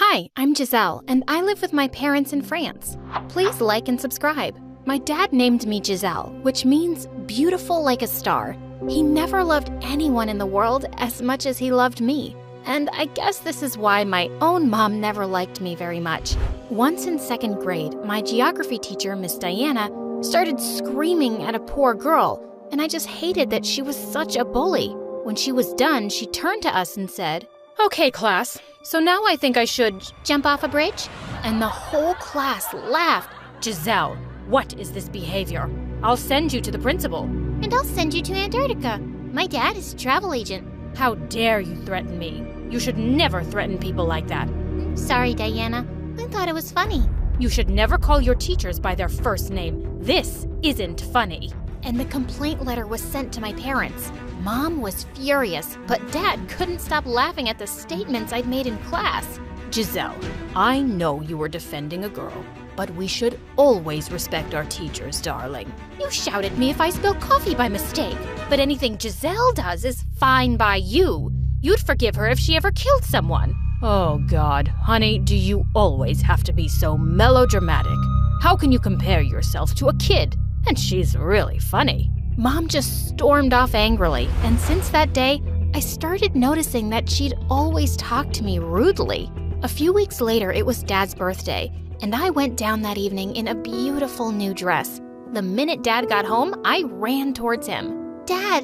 Hi, I'm Giselle, and I live with my parents in France. Please like and subscribe. My dad named me Giselle, which means beautiful like a star. He never loved anyone in the world as much as he loved me. And I guess this is why my own mom never liked me very much. Once in second grade, my geography teacher, Miss Diana, started screaming at a poor girl, and I just hated that she was such a bully. When she was done, she turned to us and said, "Okay, class, so now I think I should jump off a bridge?" And the whole class laughed. "Giselle, what is this behavior? I'll send you to the principal." "And I'll send you to Antarctica. My dad is a travel agent." "How dare you threaten me? You should never threaten people like that." "Sorry, Diana. I thought it was funny." "You should never call your teachers by their first name. This isn't funny." And the complaint letter was sent to my parents. Mom was furious, but Dad couldn't stop laughing at the statements I'd made in class. "Giselle, I know you were defending a girl, but we should always respect our teachers, darling. You shout at me if I spill coffee by mistake, but anything Giselle does is fine by you. You'd forgive her if she ever killed someone." Oh God, honey, do you always have to be so melodramatic? How can you compare yourself to a kid? And she's really funny. Mom just stormed off angrily, and since that day, I started noticing that she'd always talked to me rudely. A few weeks later, it was Dad's birthday, and I went down that evening in a beautiful new dress. The minute Dad got home, I ran towards him. Dad,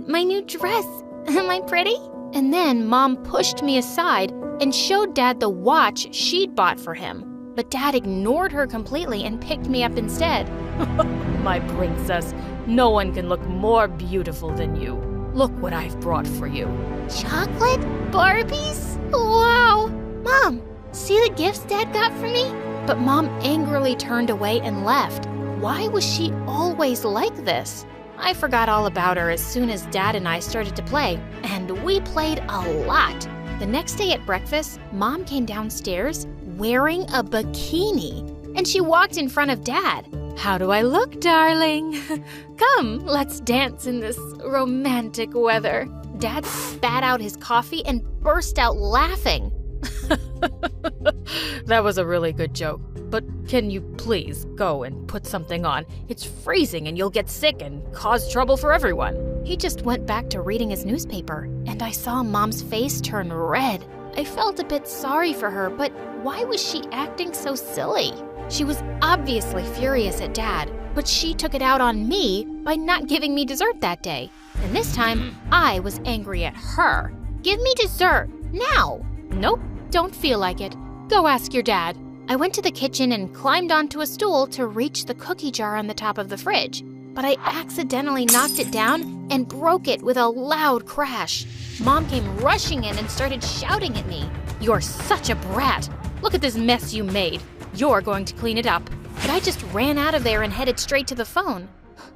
my new dress. Am I pretty?" And then Mom pushed me aside and showed Dad the watch she'd bought for him. But Dad ignored her completely and picked me up instead. "My princess, no one can look more beautiful than you. Look what I've brought for you." "Chocolate? Barbies? Wow! Mom, see the gifts Dad got for me?" But Mom angrily turned away and left. Why was she always like this? I forgot all about her as soon as Dad and I started to play, and we played a lot. The next day at breakfast, Mom came downstairs wearing a bikini, and she walked in front of Dad. "How do I look, darling? Come, let's dance in this romantic weather." Dad spat out his coffee and burst out laughing. That was a really good joke, but can you please go and put something on? It's freezing and you'll get sick and cause trouble for everyone. He just went back to reading his newspaper, and I saw Mom's face turn red. I felt a bit sorry for her, but why was she acting so silly? She was obviously furious at Dad, but she took it out on me by not giving me dessert that day. And this time, I was angry at her. "Give me dessert, now!" "Nope, don't feel like it. Go ask your dad." I went to the kitchen and climbed onto a stool to reach the cookie jar on the top of the fridge, but I accidentally knocked it down and broke it with a loud crash. Mom came rushing in and started shouting at me. "You're such a brat. Look at this mess you made. You're going to clean it up." But I just ran out of there and headed straight to the phone.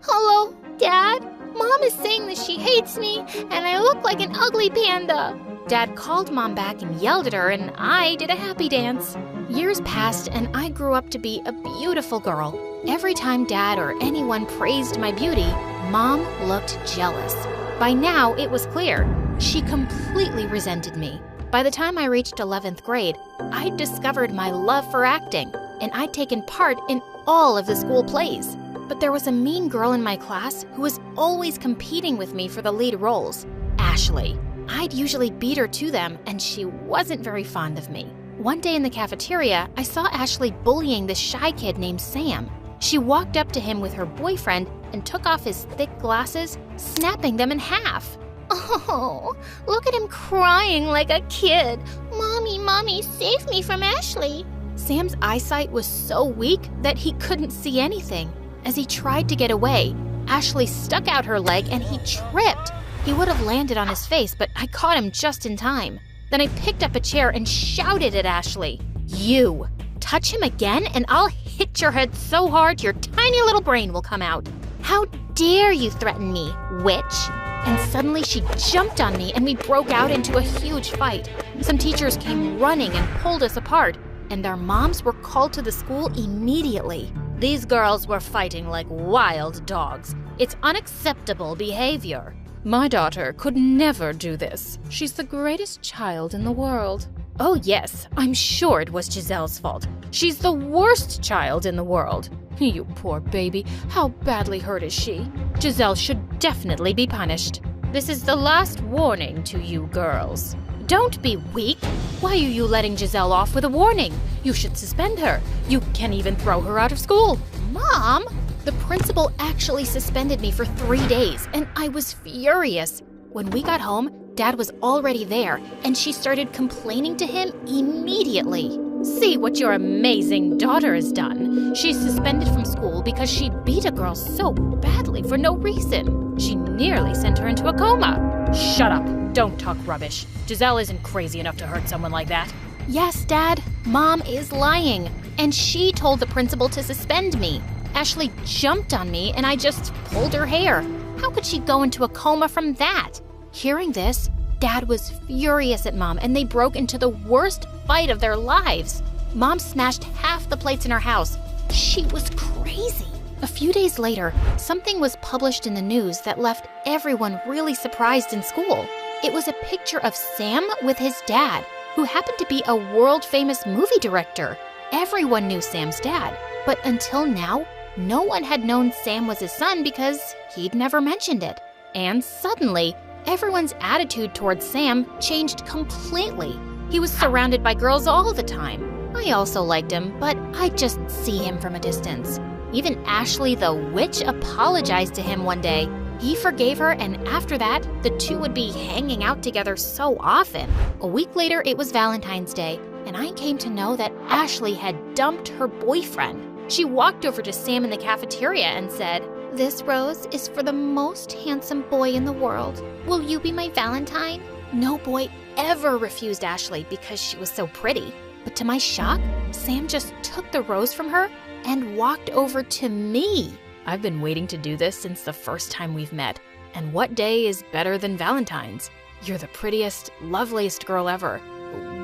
"Hello, Dad? Mom is saying that she hates me and I look like an ugly panda." Dad called Mom back and yelled at her, and I did a happy dance. Years passed, and I grew up to be a beautiful girl. Every time Dad or anyone praised my beauty, Mom looked jealous. By now, it was clear. She completely resented me. By the time I reached 11th grade, I'd discovered my love for acting, and I'd taken part in all of the school plays. But there was a mean girl in my class who was always competing with me for the lead roles, Ashley. I'd usually beat her to them, and she wasn't very fond of me. One day in the cafeteria, I saw Ashley bullying this shy kid named Sam. She walked up to him with her boyfriend and took off his thick glasses, snapping them in half. "Oh, look at him crying like a kid. Mommy, save me from Ashley." Sam's eyesight was so weak that he couldn't see anything. As he tried to get away, Ashley stuck out her leg and he tripped. He would have landed on his face, but I caught him just in time. Then I picked up a chair and shouted at Ashley, "You, touch him again and I'll hit your head so hard your tiny little brain will come out. How dare you threaten me, witch?" And suddenly she jumped on me and we broke out into a huge fight. Some teachers came running and pulled us apart, and their moms were called to the school immediately. These girls were fighting like wild dogs. It's unacceptable behavior. My daughter could never do this. She's the greatest child in the world. Oh yes, I'm sure it was Giselle's fault. She's the worst child in the world. You poor baby, how badly hurt is she? Giselle should definitely be punished. This is the last warning to you girls. Don't be weak. Why are you letting Giselle off with a warning? You should suspend her. You can even throw her out of school. Mom? The principal actually suspended me for 3 days, and I was furious. When we got home, Dad was already there, and she started complaining to him immediately. See what your amazing daughter has done. She's suspended from school because she beat a girl so badly for no reason. She nearly sent her into a coma. Shut up. Don't talk rubbish. Giselle isn't crazy enough to hurt someone like that. Yes, Dad. Mom is lying. And she told the principal to suspend me. Ashley jumped on me and I just pulled her hair. How could she go into a coma from that? Hearing this, Dad was furious at Mom and they broke into the worst fight of their lives. Mom smashed half the plates in our house. She was crazy. A few days later, something was published in the news that left everyone really surprised in school. It was a picture of Sam with his dad, who happened to be a world-famous movie director. Everyone knew Sam's dad, but until now, no one had known Sam was his son because he'd never mentioned it. And suddenly, everyone's attitude towards Sam changed completely. He was surrounded by girls all the time. I also liked him, but I'd just see him from a distance. Even Ashley the witch apologized to him one day. He forgave her, and after that, the two would be hanging out together so often. A week later, it was Valentine's Day, and I came to know that Ashley had dumped her boyfriend. She walked over to Sam in the cafeteria and said, "This rose is for the most handsome boy in the world. Will you be my Valentine?" No boy ever refused Ashley because she was so pretty. But to my shock, Sam just took the rose from her and walked over to me. I've been waiting to do this since the first time we've met. And what day is better than Valentine's? You're the prettiest, loveliest girl ever.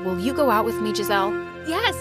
Will you go out with me, Giselle? Yes,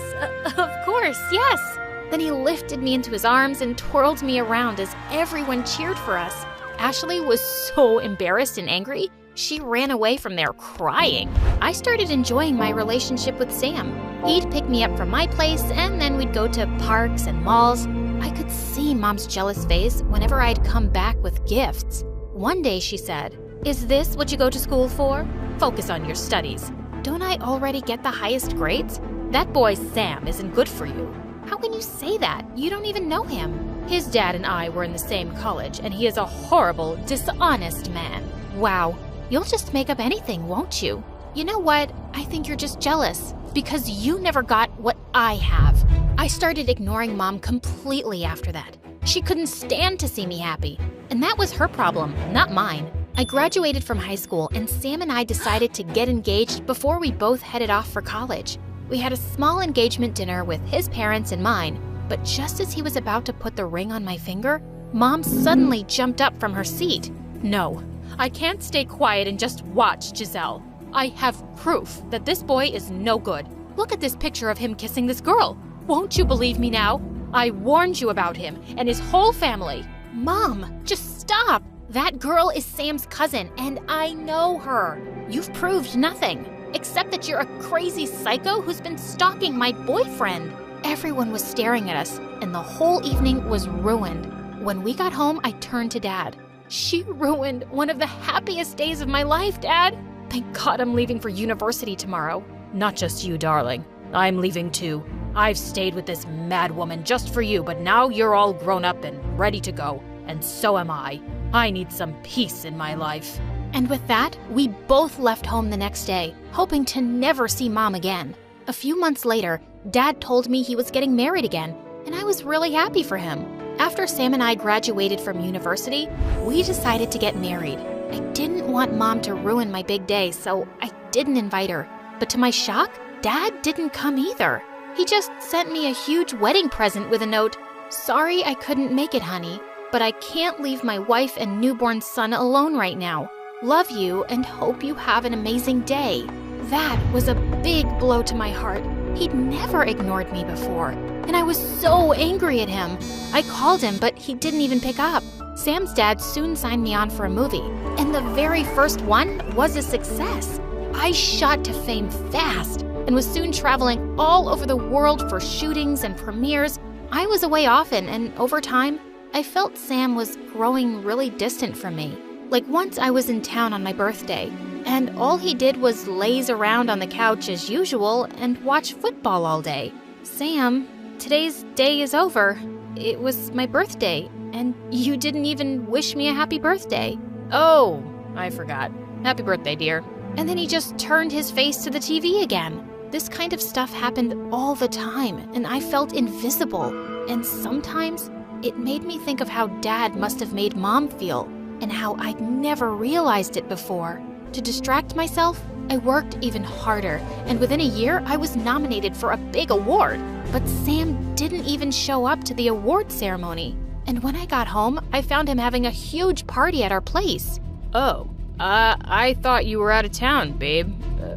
of course, yes. Then he lifted me into his arms and twirled me around as everyone cheered for us. Ashley was so embarrassed and angry, she ran away from there crying. I started enjoying my relationship with Sam. He'd pick me up from my place, and then we'd go to parks and malls. I could see Mom's jealous face whenever I'd come back with gifts. One day she said, "Is this what you go to school for? Focus on your studies. Don't I already get the highest grades? That boy Sam isn't good for you." How can you say that? You don't even know him. His dad and I were in the same college, and he is a horrible, dishonest man. Wow, you'll just make up anything, won't you? You know what? I think you're just jealous because you never got what I have. I started ignoring Mom completely after that. She couldn't stand to see me happy, and that was her problem, not mine. I graduated from high school, and Sam and I decided to get engaged before we both headed off for college. We had a small engagement dinner with his parents and mine, but just as he was about to put the ring on my finger, Mom suddenly jumped up from her seat. No, I can't stay quiet and just watch Giselle. I have proof that this boy is no good. Look at this picture of him kissing this girl. Won't you believe me now? I warned you about him and his whole family. Mom, just stop. That girl is Sam's cousin, and I know her. You've proved nothing, except that you're a crazy psycho who's been stalking my boyfriend. Everyone was staring at us, and the whole evening was ruined. When we got home, I turned to Dad. She ruined one of the happiest days of my life, Dad. Thank God I'm leaving for university tomorrow. Not just you, darling. I'm leaving too. I've stayed with this mad woman just for you, but now you're all grown up and ready to go, and so am I. I need some peace in my life. And with that, we both left home the next day, hoping to never see Mom again. A few months later, Dad told me he was getting married again, and I was really happy for him. After Sam and I graduated from university, we decided to get married. I didn't want Mom to ruin my big day, so I didn't invite her. But to my shock, Dad didn't come either. He just sent me a huge wedding present with a note, "Sorry I couldn't make it, honey, but I can't leave my wife and newborn son alone right now. Love you and hope you have an amazing day." That was a big blow to my heart. He'd never ignored me before, and I was so angry at him. I called him, but he didn't even pick up. Sam's dad soon signed me on for a movie, and the very first one was a success. I shot to fame fast, and was soon traveling all over the world for shootings and premieres. I was away often, and over time, I felt Sam was growing really distant from me. Like once I was in town on my birthday, and all he did was laze around on the couch as usual and watch football all day. Sam, today's day is over. It was my birthday, and you didn't even wish me a happy birthday. Oh, I forgot. Happy birthday, dear. And then he just turned his face to the TV again. This kind of stuff happened all the time, and I felt invisible. And sometimes it made me think of how Dad must have made Mom feel, and how I'd never realized it before. To distract myself, I worked even harder, and within a year, I was nominated for a big award. But Sam didn't even show up to the award ceremony. And when I got home, I found him having a huge party at our place. Oh, I thought you were out of town, babe.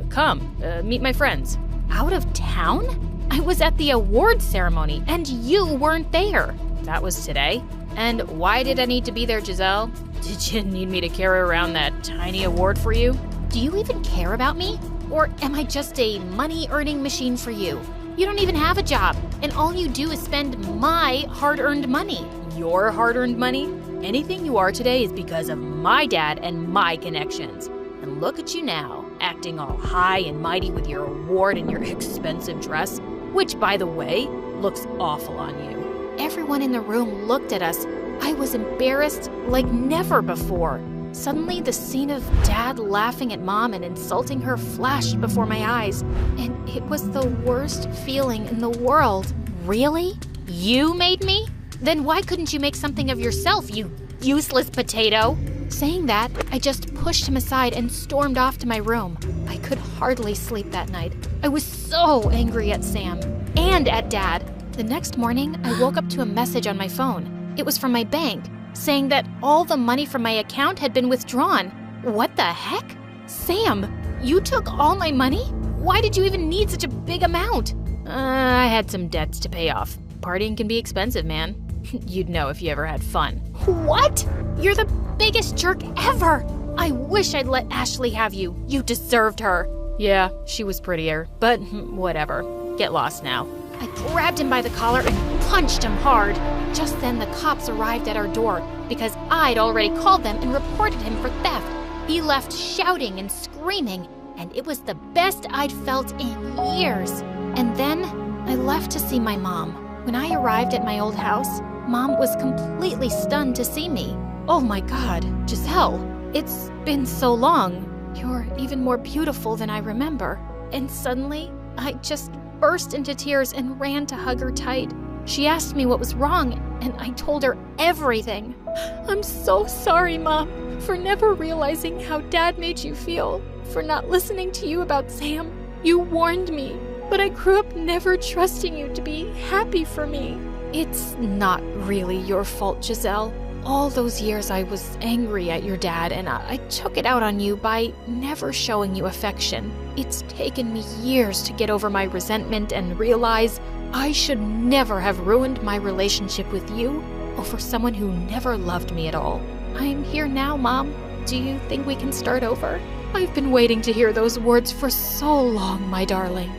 Come, meet my friends. Out of town? I was at the award ceremony, and you weren't there. That was today? And why did I need to be there, Giselle? Did you need me to carry around that tiny award for you? Do you even care about me? Or am I just a money-earning machine for you? You don't even have a job, and all you do is spend my hard-earned money. Your hard-earned money? Anything you are today is because of my dad and my connections. And look at you now, acting all high and mighty with your award and your expensive dress, which, by the way, looks awful on you. Everyone in the room looked at us. I was embarrassed like never before. Suddenly, the scene of Dad laughing at Mom and insulting her flashed before my eyes, and it was the worst feeling in the world. Really? You made me? Then why couldn't you make something of yourself, you useless potato? Saying that, I just pushed him aside and stormed off to my room. I could hardly sleep that night. I was so angry at Sam and at Dad. The next morning, I woke up to a message on my phone. It was from my bank, saying that all the money from my account had been withdrawn. What the heck? Sam, you took all my money? Why did you even need such a big amount? I had some debts to pay off. Partying can be expensive, man. You'd know if you ever had fun. What? You're the biggest jerk ever! I wish I'd let Ashley have you. You deserved her. Yeah, she was prettier, but whatever. Get lost now. I grabbed him by the collar and punched him hard. Just then, the cops arrived at our door because I'd already called them and reported him for theft. He left shouting and screaming, and it was the best I'd felt in years. And then, I left to see my mom. When I arrived at my old house, Mom was completely stunned to see me. Oh my God, Giselle, it's been so long. You're even more beautiful than I remember. And suddenly, I just burst into tears and ran to hug her tight. She asked me what was wrong, and I told her everything. I'm so sorry, Mom, for never realizing how Dad made you feel, for not listening to you about Sam. You warned me, but I grew up never trusting you to be happy for me. It's not really your fault, Giselle. All those years I was angry at your dad, and I took it out on you by never showing you affection. It's taken me years to get over my resentment and realize I should never have ruined my relationship with you over someone who never loved me at all. I'm here now, Mom. Do you think we can start over? I've been waiting to hear those words for so long, my darling.